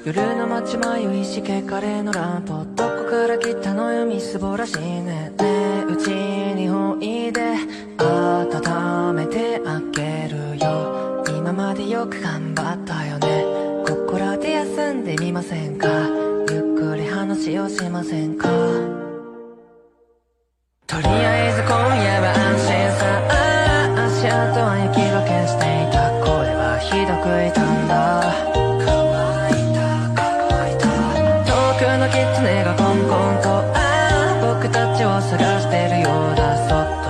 夜の街迷いしけカレーのランプどこから来たのよみすぼらしいねねえうちにおいで温めてあげるよ今までよく頑張ったよねここらで休んでみませんかゆっくり話をしませんかとりあえず今夜は安心さ足跡は雪がけしていた声はひどく痛んだ遠くのキツネがコンコンと僕たちを探してるようだそっ